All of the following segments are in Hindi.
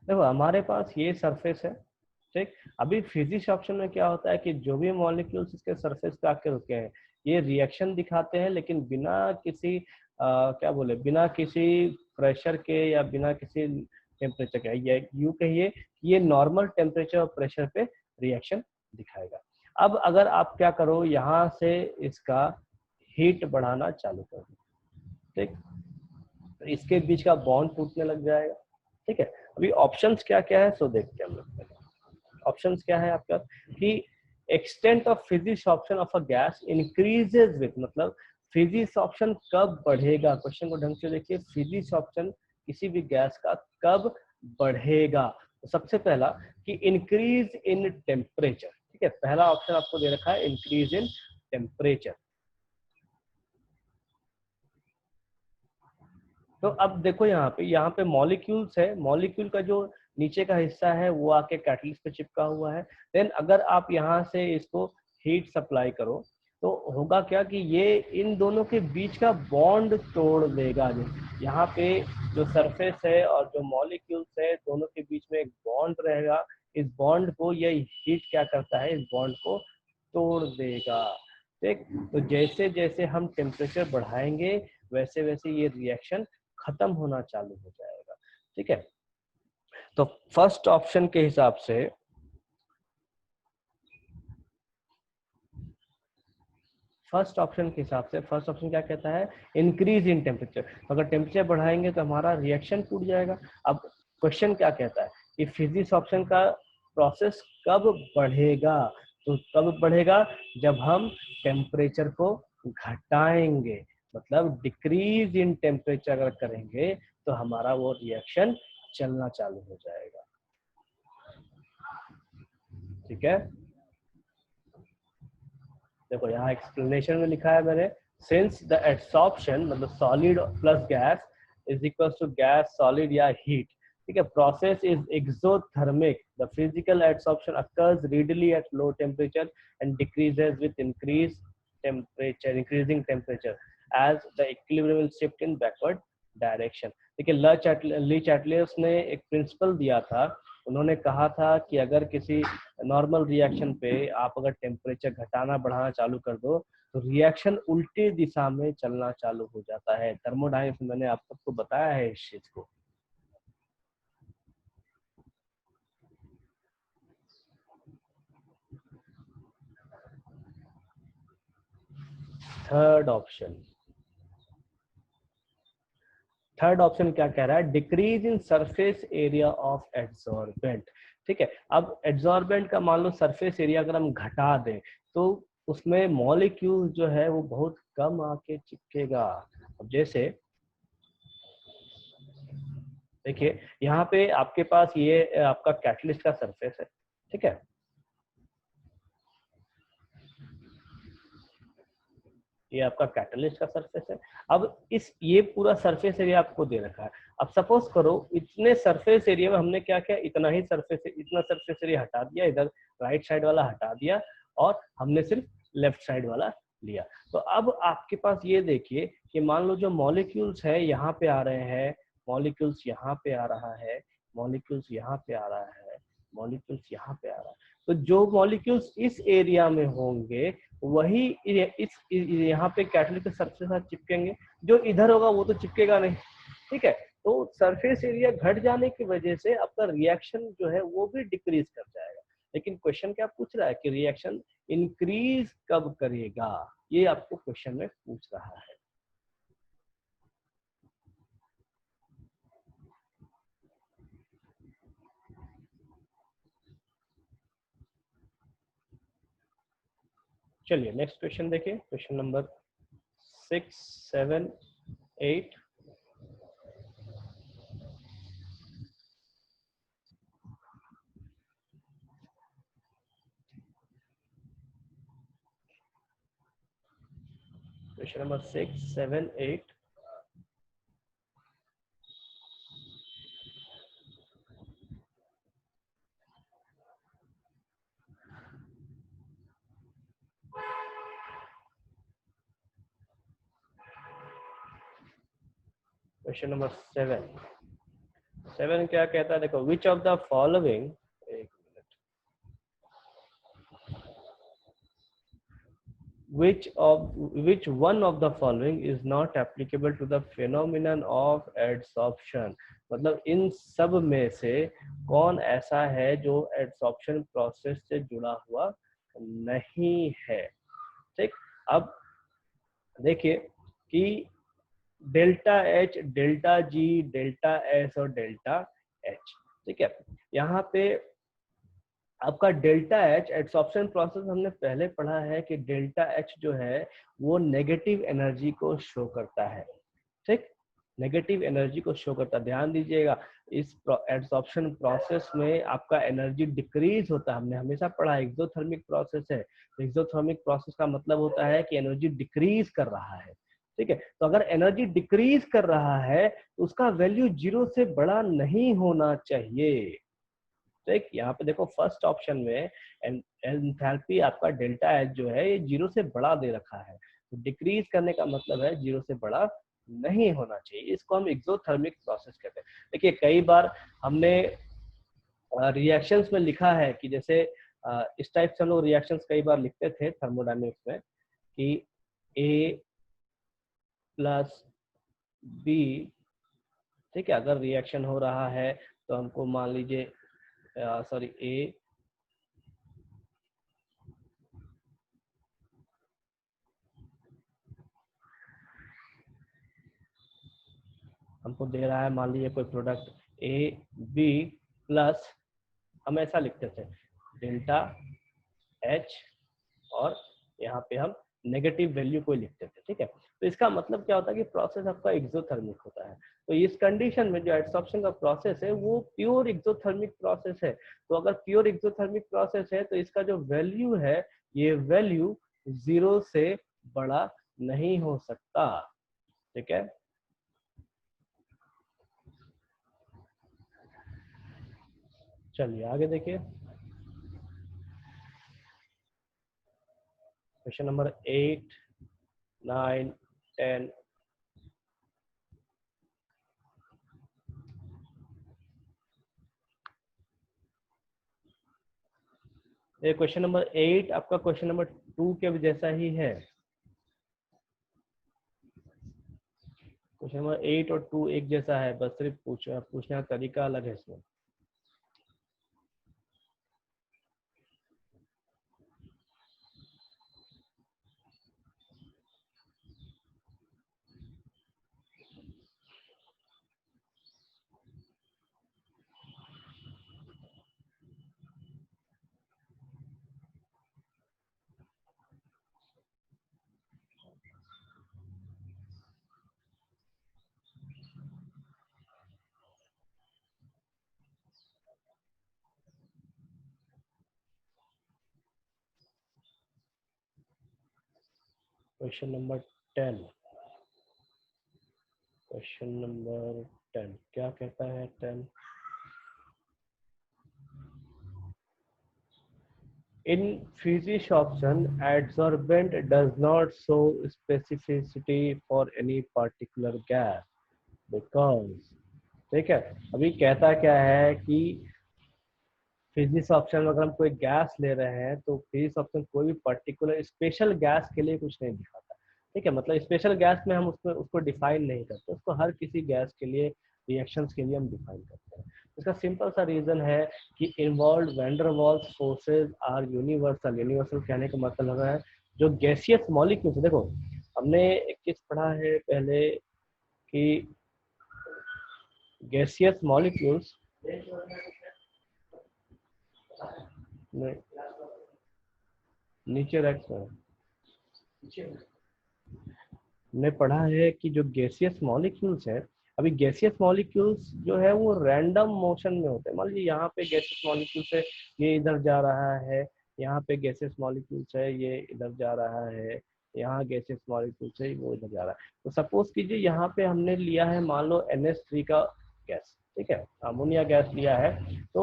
देखो हमारे पास ये सरफेस है, ठीक। अभी फिजिक्स ऑप्शन में क्या होता है कि जो भी मॉलिक्यूल्स इसके सरफेस पे आके रुके हैं ये रिएक्शन दिखाते हैं, लेकिन बिना किसी क्या बोले, बिना किसी प्रेशर के या बिना किसी टेम्परेचर के, ये यूं कहिए ये नॉर्मल टेम्परेचर और प्रेशर पे रिएक्शन दिखाएगा। अब अगर आप क्या करो, यहाँ से इसका हीट बढ़ाना चालू कर दो, ठीक, तो इसके बीच का बॉन्ड टूटने लग जाएगा, ठीक है। अभी ऑप्शंस क्या क्या है सो देखते हैं हम लोग। ऑप्शंस क्या है आपका कि extent of physics option of a gas increases with, मतलब फिजिक्स ऑप्शन कब बढ़ेगा, क्वेश्चन को ढंग से देखिए, फिजिक्स ऑप्शन किसी भी गैस का कब बढ़ेगा। तो सबसे पहला कि इंक्रीज इन टेम्परेचर, ठीक है, पहला ऑप्शन आपको दे रखा है इंक्रीज इन टेम्परेचर। तो अब देखो यहाँ पे मॉलिक्यूल्स है, मॉलिक्यूल का जो नीचे का हिस्सा है वो आके कैटलिस्ट पे चिपका हुआ है। देन अगर आप यहाँ से इसको हीट सप्लाई करो तो होगा क्या कि ये इन दोनों के बीच का बॉन्ड तोड़ देगा। यहाँ पे जो सरफेस है और जो मॉलिक्यूल्स है दोनों के बीच में एक बॉन्ड रहेगा, इस बॉन्ड को ये हीट क्या करता है, इस बॉन्ड को तोड़ देगा, ठीक। तो जैसे जैसे हम टेम्परेचर बढ़ाएंगे वैसे वैसे ये रिएक्शन खत्म होना चालू हो जाएगा, ठीक है। तो फर्स्ट ऑप्शन के हिसाब से, फर्स्ट ऑप्शन क्या कहता है, इंक्रीज इन टेम्परेचर। अगर टेम्परेचर बढ़ाएंगे तो हमारा रिएक्शन टूट जाएगा। अब क्वेश्चन क्या कहता है कि फिजिक्स ऑप्शन का प्रोसेस कब बढ़ेगा, तो कब बढ़ेगा, जब हम टेम्परेचर को घटाएंगे, मतलब डिक्रीज इन टेम्परेचर अगर करेंगे तो हमारा वो रिएक्शन चलना चालू हो जाएगा, ठीक है। देखो यहाँ एक्सप्लेनेशन में लिखा है मैंने, सिंस द एड्सॉर्प्शन मतलब solid plus gas is equal to gas solid या हीट, ठीक है, process is exothermic, the physical adsorption occurs readily at low temperature and decreases with increasing temperature as the equilibrium will shift in backward direction. देखिए ली चैटलियस ने एक प्रिंसिपल दिया था, उन्होंने कहा था कि अगर किसी नॉर्मल रिएक्शन पे आप अगर टेम्परेचर घटाना बढ़ाना चालू कर दो तो रिएक्शन उल्टी दिशा में चलना चालू हो जाता है। थर्मोडायनेमिक्स में मैंने आप सबको बताया है इस चीज को। थर्ड ऑप्शन, थर्ड ऑप्शन क्या कह रहा है, decrease in surface area of adsorbent, ठीक है। अब एड्सॉर्बेंट का मान लो सरफेस एरिया अगर हम घटा दें तो उसमें मॉलिक्यूल जो है वो बहुत कम आके चिपकेगा। अब जैसे देखिए यहाँ पे आपके पास ये आपका कैटलिस्ट का सरफेस है, ठीक है, ये आपका कैटलिस्ट का सरफेस है। अब इस ये पूरा सरफेस एरिया आपको दे रखा है। अब सपोज करो इतने सरफेस एरिया में हमने क्या किया, इतना सरफेस एरिया हटा दिया, इधर राइट साइड वाला हटा दिया और हमने सिर्फ लेफ्ट साइड वाला लिया। तो अब आपके पास ये देखिए कि मान लो जो मॉलिक्यूल्स है यहाँ पे आ रहे हैं, मॉलिक्यूल्स यहाँ पे आ रहा है, मॉलिक्यूल्स यहाँ पे आ रहा है, मॉलिक्यूल्स यहाँ पे आ रहा है। तो जो मॉलिक्यूल्स इस एरिया में होंगे वही इस यहाँ पे कैटलिस्ट के सरफेस के साथ चिपकेंगे, जो इधर होगा वो तो चिपकेगा नहीं, ठीक है। तो सरफेस एरिया घट जाने की वजह से आपका रिएक्शन जो है वो भी डिक्रीज कर जाएगा। लेकिन क्वेश्चन क्या पूछ रहा है कि रिएक्शन इंक्रीज कब करेगा, ये आपको क्वेश्चन में पूछ रहा है। चलिए नेक्स्ट क्वेश्चन देखिए, question number 6, 7, 8। Question number 6, 7, 8। Question number 7, 7 क्या कहता है, देखो, विच ऑफ द फॉलोइंग, एक minute, which one of the following is not applicable to the phenomenon of adsorption, मतलब इन सब में से कौन ऐसा है जो एडसॉर्प्शन प्रोसेस से जुड़ा हुआ नहीं है। ठीक, अब देखिए कि delta H, delta G, delta S और डेल्टा एच, ठीक है, यहाँ पे आपका डेल्टा एच एडसॉर्प्शन प्रोसेस हमने पहले पढ़ा है कि डेल्टा एच जो है वो नेगेटिव एनर्जी को शो करता है। ठीक, नेगेटिव एनर्जी को शो करता है। ध्यान दीजिएगा, इस एडसॉर्प्शन प्रोसेस में आपका एनर्जी डिक्रीज होता है। हमने हमेशा पढ़ा एक्सोथर्मिक प्रोसेस है, तो एक्सोथर्मिक प्रोसेस का मतलब होता है कि एनर्जी डिक्रीज कर रहा है। ठीक है, तो अगर एनर्जी डिक्रीज कर रहा है तो उसका वैल्यू 0 से बड़ा नहीं होना चाहिए। ठीक, यहाँ पे देखो फर्स्ट ऑप्शन में एंथैल्पी आपका डेल्टा एच जो है ये 0 से बड़ा दे रखा है, तो डिक्रीज करने का मतलब है 0 से बड़ा नहीं होना चाहिए। इसको हम एक्सोथर्मिक प्रोसेस कहते हैं। देखिए कई बार हमने रिएक्शंस में लिखा है कि जैसे इस टाइप से हम लोग रिएक्शंस कई बार लिखते थे थर्मोडायनेमिक्स में कि A प्लस बी, ठीक है, अगर रिएक्शन हो रहा है तो हमको मान लीजिए सॉरी ए हमको दे रहा है, मान लीजिए कोई प्रोडक्ट ए बी प्लस, हम ऐसा लिखते थे डेल्टा एच और यहाँ पे हम नेगेटिव वैल्यू को लिखते थे। ठीक है, तो इसका मतलब क्या होता है कि प्रोसेस आपका एक्सोथर्मिक होता है। तो इस कंडीशन में जो एडसॉर्प्शन का प्रोसेस है वो प्योर एक्सोथर्मिक प्रोसेस है। तो अगर प्योर एक्सोथर्मिक प्रोसेस है तो इसका जो वैल्यू है ये वैल्यू 0 से बड़ा नहीं हो सकता। ठीक है, चलिए आगे देखिए क्वेश्चन नंबर 8, 9, 10। ये क्वेश्चन नंबर 8 आपका क्वेश्चन नंबर 2 के जैसा ही है। क्वेश्चन नंबर 8 और 2 एक जैसा है, बस सिर्फ पूछने का तरीका अलग है इसमें। क्वेश्चन नंबर 10, क्वेश्चन नंबर 10 क्या कहता है 10? In physics option, adsorbent does not show specificity for any particular gas because, ठीक है, अभी कहता क्या है कि फिजिक्स ऑप्शन में अगर हम कोई गैस ले रहे हैं तो फिजिक्स ऑप्शन कोई भी पर्टिकुलर स्पेशल गैस के लिए कुछ नहीं दिखाता। ठीक है, मतलब स्पेशल गैस में हम उसको डिफाइन नहीं करते, उसको हर किसी गैस के लिए, रिएक्शंस के लिए हम डिफाइन करते हैं। इसका सिंपल सा रीजन है कि involve van der Waals forces are universal. Universal कहने का मतलब है जो गैसियस मॉलिक्यूल्स, देखो हमने एक चीज पढ़ा है पहले कि गैसियस मॉलिक्यूल्स नीचे रख ने पढ़ा है कि जो गैसियस मॉलिक्यूल्स है, अभी गैसियस मॉलिक्यूल्स जो है वो रैंडम मोशन में होते हैं। मान लीजिए यहाँ पे गैसियस मॉलिक्यूल्स है, ये इधर जा रहा है, यहाँ पे गैसियस मॉलिक्यूल्स है, ये इधर जा रहा है, यहाँ गैसियस मॉलिक्यूल्स है, वो इधर जा रहा है। तो सपोज कीजिए यहाँ पे हमने लिया है मान लो NH3 का गैस, ठीक है, अमोनिया गैस लिया है। तो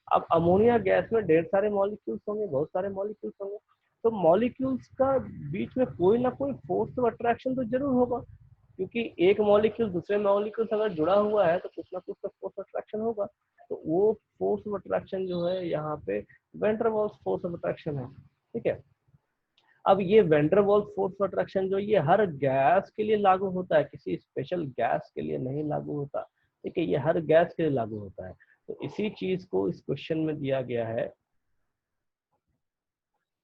अब अमोनिया गैस में ढेर सारे मॉलिक्यूल्स होंगे, बहुत सारे मॉलिक्यूल्स होंगे, तो मॉलिक्यूल्स का बीच में कोई ना कोई फोर्स ऑफ अट्रैक्शन तो जरूर होगा, क्योंकि एक मॉलिक्यूल दूसरे मॉलिक्यूल से अगर जुड़ा हुआ है तो कुछ ना कुछ तो फोर्स ऑफ अट्रैक्शन होगा। तो वो फोर्स ऑफ अट्रैक्शन जो है यहाँ पे van der Waals force of attraction है। ठीक है, अब ये van der Waals force of attraction जो ये हर गैस के लिए लागू होता है, किसी स्पेशल गैस के लिए नहीं लागू होता। ठीक है, ये हर गैस के लिए लागू होता है। तो इसी चीज को इस क्वेश्चन में दिया गया है,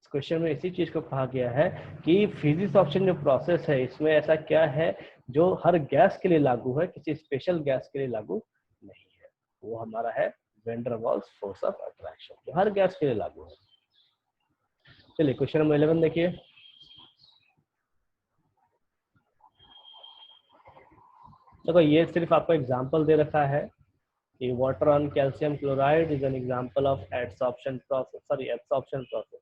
इस क्वेश्चन में इसी चीज को कहा गया है कि फिजिक्स ऑप्शन जो प्रोसेस है इसमें ऐसा क्या है जो हर गैस के लिए लागू है, किसी स्पेशल गैस के लिए लागू नहीं है। वो हमारा है van der Waals force of attraction, जो हर गैस के लिए लागू है। चलिए क्वेश्चन नंबर 11 देखिए। देखो ये सिर्फ आपको एग्जांपल दे रखा है कि water on calcium chloride is an example of adsorption process, sorry absorption process.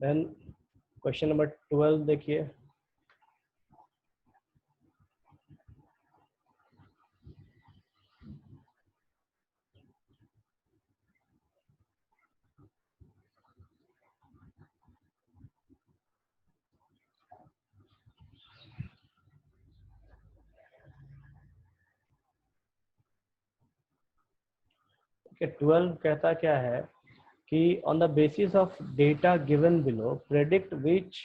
Then question number 12 देखिए। कि 12 कहता क्या है कि on the basis of data given below predict which,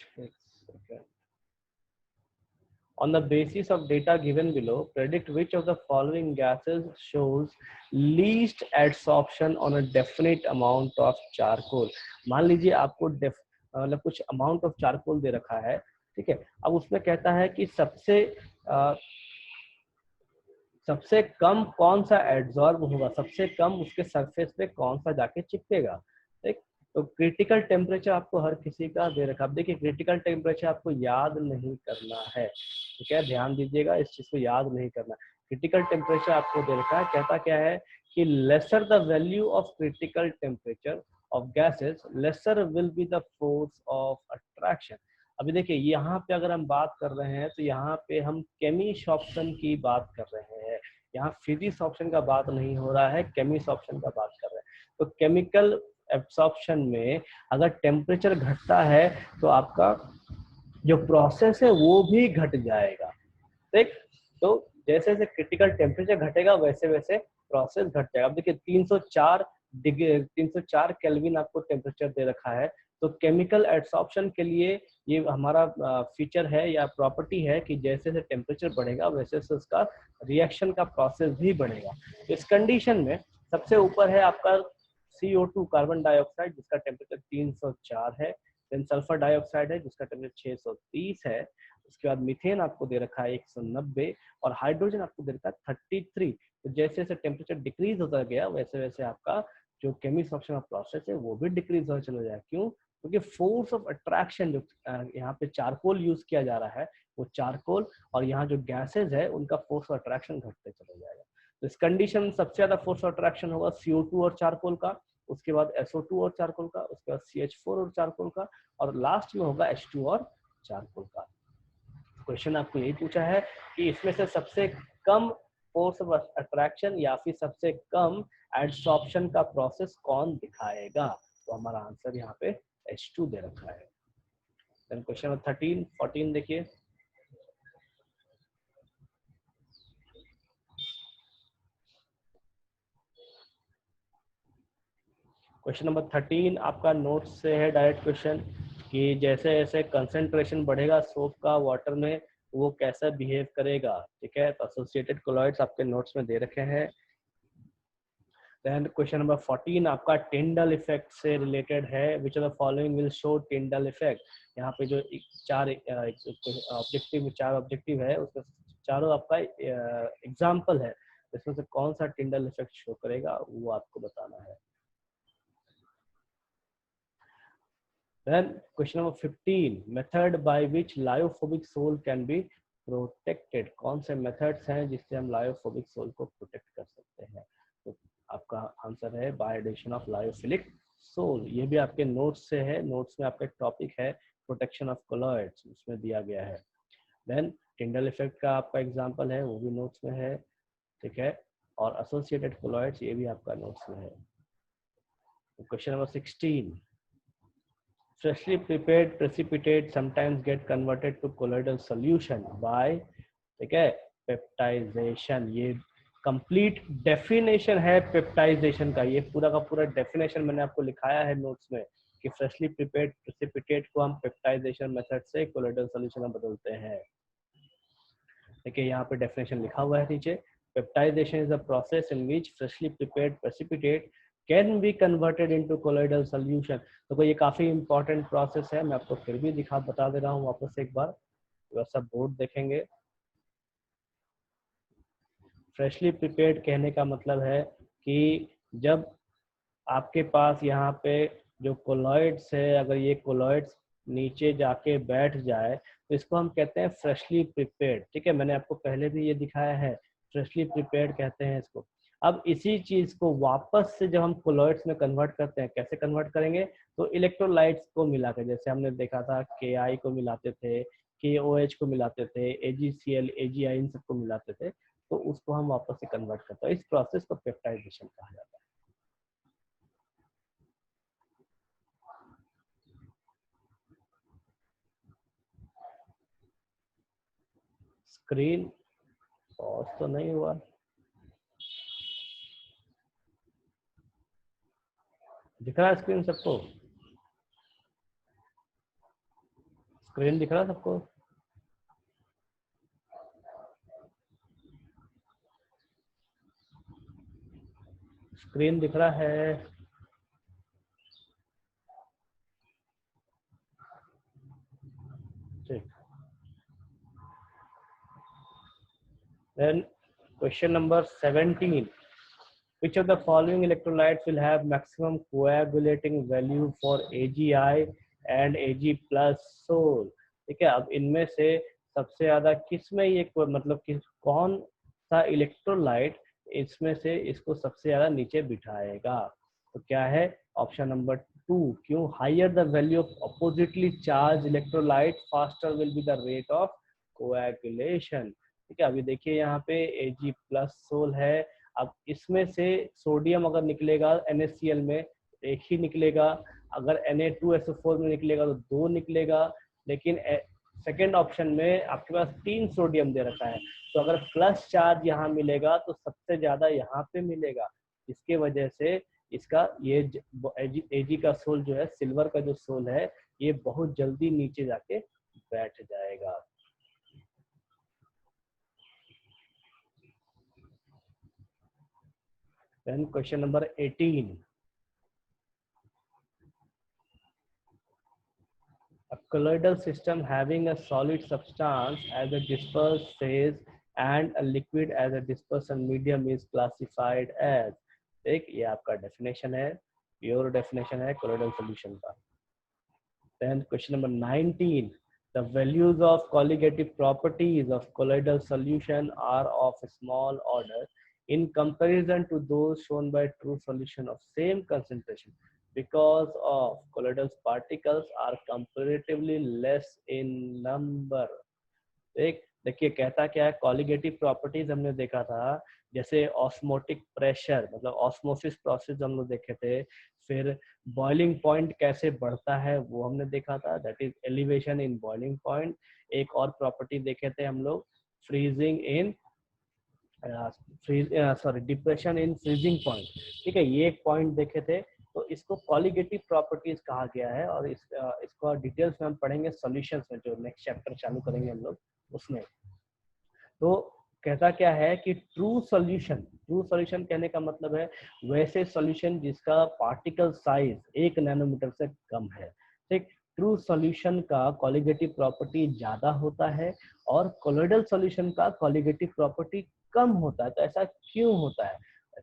on the basis of data given below predict which of the following gases shows least adsorption on a definite amount of charcoal। मान लीजिए आपको मतलब कुछ अमाउंट ऑफ चारकोल दे रखा है। ठीक है, अब उसमें कहता है कि सबसे कम कौन सा एड्सॉर्ब होगा, सबसे कम उसके सरफेस पे कौन सा जाके चिपकेगा। ठीक, तो क्रिटिकल टेम्परेचर आपको हर किसी का दे रखा है। अब देखिए क्रिटिकल टेम्परेचर आपको याद नहीं करना है। ठीक है, ध्यान दीजिएगा, इस चीज को याद नहीं करना। क्रिटिकल टेम्परेचर आपको दे रखा है, कहता क्या है कि lesser the value of critical temperature of gases laser will be the force of attraction. अभी देखिए यहाँ पे अगर हम बात कर रहे हैं तो यहाँ पे हम केमिस ऑप्शन की बात कर रहे हैं, यहाँ फिजिक्स ऑप्शन का बात नहीं हो रहा है, केमिस ऑप्शन का बात कर रहे हैं। तो केमिकल एब्सॉर्प्शन में अगर टेम्परेचर घटता है तो आपका जो प्रोसेस है वो भी घट जाएगा। ठीक, तो जैसे जैसे क्रिटिकल टेम्परेचर घटेगा वैसे वैसे प्रोसेस घट जाएगा। अब देखिए 304 डिग्री 304 केल्विन आपको टेम्परेचर दे रखा है। तो केमिकल एब्सॉर्प्शन के लिए ये हमारा फीचर है या प्रॉपर्टी है कि जैसे जैसे टेम्परेचर बढ़ेगा वैसे वैसे उसका रिएक्शन का प्रोसेस भी बढ़ेगा। तो इस कंडीशन में सबसे ऊपर है आपका CO2 कार्बन डाइऑक्साइड जिसका टेम्परेचर 304 है। देन सल्फर डाइऑक्साइड है जिसका टेम्परेचर 630 है। उसके बाद मीथेन आपको दे रखा है 190 और हाइड्रोजन आपको दे रखा है 33। तो जैसे जैसे टेम्परेचर डिक्रीज होता गया वैसे वैसे आपका जो केमिस ऑप्शन ऑफ प्रोसेस है वो भी डिक्रीज होता चला जाएगा। क्यों? क्योंकि फोर्स ऑफ अट्रैक्शन जो यहाँ पे चारकोल यूज किया जा रहा है वो चारकोल और यहाँ जो गैसेज है उनका फोर्स ऑफ अट्रैक्शन घटते चला जाएगा। तो इस कंडीशन में सबसे ज्यादा फोर्स ऑफ अट्रैक्शन होगा CO2 और चारकोल का, उसके बाद SO2 और चारकोल का, उसके बाद CH4 और चारकोल का और लास्ट में होगा H2 और चारकोल का। क्वेश्चन आपको यही पूछा है कि इसमें से सबसे कम फोर्स ऑफ अट्रैक्शन या फिर सबसे कम एडसॉर्प्शन का प्रोसेस कौन दिखाएगा। तो हमारा आंसर यहाँ पे H2 दे रखा है। देन क्वेश्चन नंबर 13 14 देखिए। क्वेश्चन नंबर 13 आपका नोट से है डायरेक्ट क्वेश्चन कि जैसे जैसे कंसंट्रेशन बढ़ेगा सोप का वाटर में वो कैसा बिहेव करेगा। ठीक है, तो एसोसिएटेड कोलॉइड्स आपके नोट्स में दे रखे हैं। देन क्वेश्चन नंबर 14 आपका टिंडल इफेक्ट से रिलेटेड है। Which of the following will show Tyndall effect. यहाँ पे जो चार ऑब्जेक्टिव है उसमें चारों आपका एग्जाम्पल है, इसमें से कौन सा टिंडल इफेक्ट शो करेगा वो आपको बताना है। Then question number 15 method by which lyophobic soil can be protected। कौन से methods हैं जिससे हम lyophobic soil को protect कर सकते हैं। तो आपका आंसर है by addition of lyophilic soil। ये भी आपके नोट्स से है, नोट्स में आपका टॉपिक है प्रोटेक्शन ऑफ colloids, उसमें दिया गया है। देन टिंडल इफेक्ट का आपका एग्जांपल है वो भी नोट्स में है। ठीक है, और एसोसिएटेड कोलॉइड्स ये भी आपका नोट्स में है। Question number 16, freshly prepared precipitate sometimes get converted to colloidal solution by, ठीक है, पेप्टाइजेशन। ये कंप्लीट डेफिनेशन है पेप्टाइजेशन का, ये पूरा का पूरा डेफिनेशन मैंने आपको लिखाया है नोट्स में कि फ्रेशली प्रिपेयर्ड प्रेसिपिटेट को हम पेप्टाइजेशन मेथड से कोलोइडल सॉल्यूशन में बदलते हैं। देखिए यहाँ पे डेफिनेशन लिखा हुआ है नीचे, peptization is a process in which freshly prepared precipitate can be converted into colloidal solution. तो ये काफी इंपॉर्टेंट प्रोसेस है, मैं आपको फिर भी बता दे रहा हूँ वापस एक बार, वैसा बोर्ड देखेंगे। फ्रेशली प्रिपेयर्ड कहने का मतलब है कि जब आपके पास यहाँ पे जो कोलॉइड्स है, अगर ये कोलॉइड्स नीचे जाके बैठ जाए तो इसको हम कहते हैं फ्रेशली प्रिपेयर्ड। ठीक है, मैंने आपको पहले भी ये दिखाया है, फ्रेशली प्रिपेयर्ड कहते हैं इसको। अब इसी चीज को वापस से जब हम कोलॉइड्स में कन्वर्ट करते हैं, कैसे कन्वर्ट करेंगे, तो इलेक्ट्रोलाइट्स को मिलाकर, जैसे हमने देखा था KI को मिलाते थे, KOH को मिलाते थे, AgCl, AgI इन सबको मिलाते थे, तो उसको हम वापस से कन्वर्ट करते हैं। इस प्रोसेस को पेप्टाइजेशन कहा जाता है। स्क्रीन पॉज तो नहीं हुआ, दिख रहा है स्क्रीन सबको? स्क्रीन दिख रहा है सबको? स्क्रीन दिख रहा है? ठीक। Then question number 17. Which of the following electrolytes will have maximum coagulating value for AgI and Ag plus Sol? ठीक है, अब इनमें से सबसे ज्यादा किस में ये मतलब कि कौन सा इलेक्ट्रोलाइट इसमें से इसको सबसे ज्यादा नीचे बिठाएगा? तो क्या है ऑप्शन नंबर 2, क्यों? Higher the value of oppositely charge electrolyte faster will be the rate of coagulation. ठीक है, अभी देखिए यहाँ पे Ag प्लस सोल है, अब इसमें से सोडियम अगर निकलेगा NaCl में एक ही निकलेगा, अगर Na2SO4 में निकलेगा तो 2 निकलेगा, लेकिन सेकेंड ऑप्शन में आपके पास 3 सोडियम दे रखा है, तो अगर प्लस चार्ज यहाँ मिलेगा तो सबसे ज्यादा यहाँ पे मिलेगा, इसके वजह से इसका ये Ag का सोल जो है, सिल्वर का जो सोल है, ये बहुत जल्दी नीचे जाके बैठ जाएगा। Then question number 18. A colloidal system having a solid substance as a dispersed phase and a liquid as a dispersion medium is classified as, एक ये आपका definition है, pure definition है colloidal solution का। Then question number 19. The values of colligative properties of colloidal solution are of a small order in comparison to those shown by true solution of same concentration because of colloidal particles are comparatively less in number। एक देखिए कहता क्या है, कॉलिगेटिव प्रॉपर्टीज हमने देखा था, जैसे ऑस्मोटिक प्रेशर मतलब ऑस्मोसिस प्रोसेस हम लोग देखे थे, फिर बॉइलिंग पॉइंट कैसे बढ़ता है वो हमने देखा था, that is elevation in boiling point. एक और प्रॉपर्टी देखे थे हम लोग, freezing in depression in freezing point. ठीक है, ये एक पॉइंट देखे थे, तो इसको कॉलिगेटिव प्रॉपर्टीज कहा गया है, और इसको डिटेल्स में हम पढ़ेंगे सॉल्यूशंस में, जो नेक्स्ट चैप्टर चालू करेंगे हम लोग उसमें। तो कहता क्या है कि ट्रू सॉल्यूशन कहने का मतलब है वैसे सॉल्यूशन जिसका पार्टिकल साइज 1 नैनोमीटर से कम है। ठीक, ट्रू सॉल्यूशन का कॉलिगेटिव प्रॉपर्टी ज्यादा होता है और कोलोइडल सॉल्यूशन का कॉलिगेटिव प्रॉपर्टी कम होता है। तो ऐसा क्यों होता है?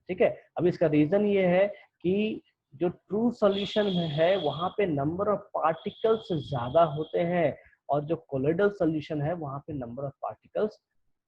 ठीक है, अब इसका रीजन ये है कि जो ट्रू सॉल्यूशन में है वहां पे नंबर ऑफ पार्टिकल्स ज्यादा होते हैं, और जो कोलोइडल सॉल्यूशन है वहां पे नंबर ऑफ पार्टिकल्स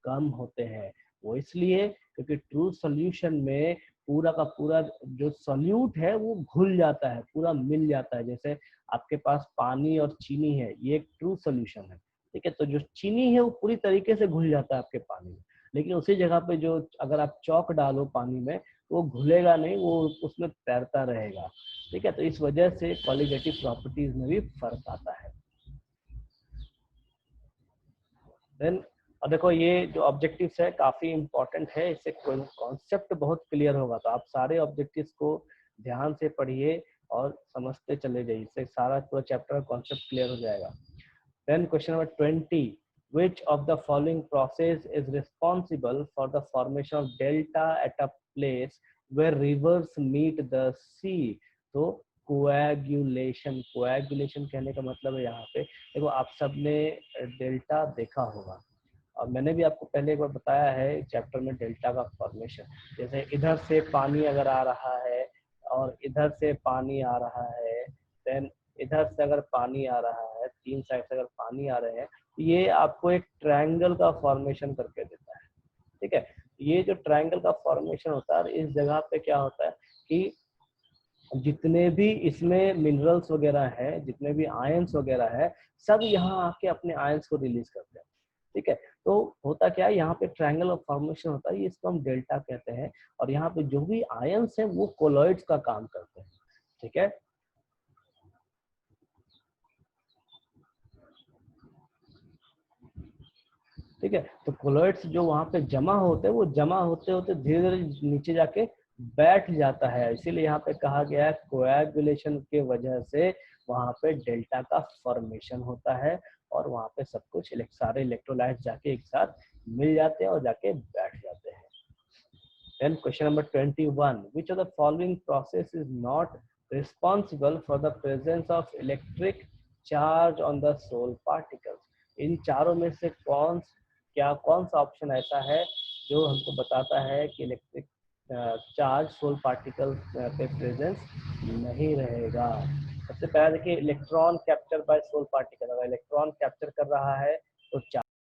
कम होते हैं। वो इसलिए क्योंकि ट्रू सॉल्यूशन में पूरा का पूरा जो सॉल्यूट है वो घुल जाता है, पूरा मिल जाता है। जैसे आपके पास पानी और चीनी है, ये एक ट्रू सॉल्यूशन है। ठीक है, तो जो चीनी है वो पूरी तरीके से घुल जाता है आपके पानी में। लेकिन उसी जगह पे जो अगर आप चॉक डालो पानी में वो घुलेगा नहीं, वो उसमें तैरता रहेगा। ठीक है, तो इस वजह से क्वालिटेटिव प्रॉपर्टीज में भी फर्क आता है। देन और देखो ये जो ऑब्जेक्टिव्स है काफी इंपॉर्टेंट है, इससे कॉन्सेप्ट बहुत क्लियर होगा, तो आप सारे ऑब्जेक्टिव्स को ध्यान से पढ़िए और समझते चले जाइए, इससे सारा पूरा चैप्टर का कॉन्सेप्ट क्लियर हो जाएगा। Then question number 20. Which of the following process is responsible for the formation of delta at a place where rivers meet the sea? तो कोएगुलेशन कहने का मतलब है यहाँ पे देखो, आप सबने डेल्टा देखा होगा और मैंने भी आपको पहले एक बार बताया है चैप्टर में डेल्टा का फॉर्मेशन। जैसे इधर से पानी अगर आ रहा है और इधर से पानी आ रहा है, देन इधर से अगर पानी आ रहा है, तीन साइड से अगर पानी आ रहे हैं, ये आपको एक ट्रायंगल का फॉर्मेशन करके देता है। ठीक है, ये जो ट्रायंगल का फॉर्मेशन होता है, इस जगह पे क्या होता है कि जितने भी इसमें मिनरल्स वगैरह है, जितने भी आयंस वगैरह है, सब यहाँ आके अपने आयंस को रिलीज करते हैं। ठीक है, तो होता क्या है, यहाँ पे ट्रायंगल ऑफ फॉर्मेशन होता है, इसको हम डेल्टा कहते हैं, और यहाँ पे जो भी आयंस है वो कोलॉइड्स का काम करते हैं। ठीक है, ठीक है, तो कोलॉइड्स जो वहां पे जमा होते हैं, वो जमा होते होते धीरे धीरे नीचे जाके बैठ जाता है, इसीलिए यहाँ पे कहा गया है कोएगुलेशन के वजह से वहां पे डेल्टा का फॉर्मेशन होता है और वहां पे सब कुछ सारे इलेक्ट्रोलाइट जाके एक साथ मिल जाते हैं और जाके बैठ जाते हैं। Then question number 21. Which of the following process is not responsible for the presence of electric charge on the soul particles? इन चारों में से कौन सा ऑप्शन ऐसा है जो हमको बताता है कि इलेक्ट्रिक चार्ज सोल पार्टिकल पे प्रेजेंस नहीं रहेगा? सबसे पहले देखिए, electron capture by sol particle. अगर इलेक्ट्रॉन कैप्चर कर रहा है तो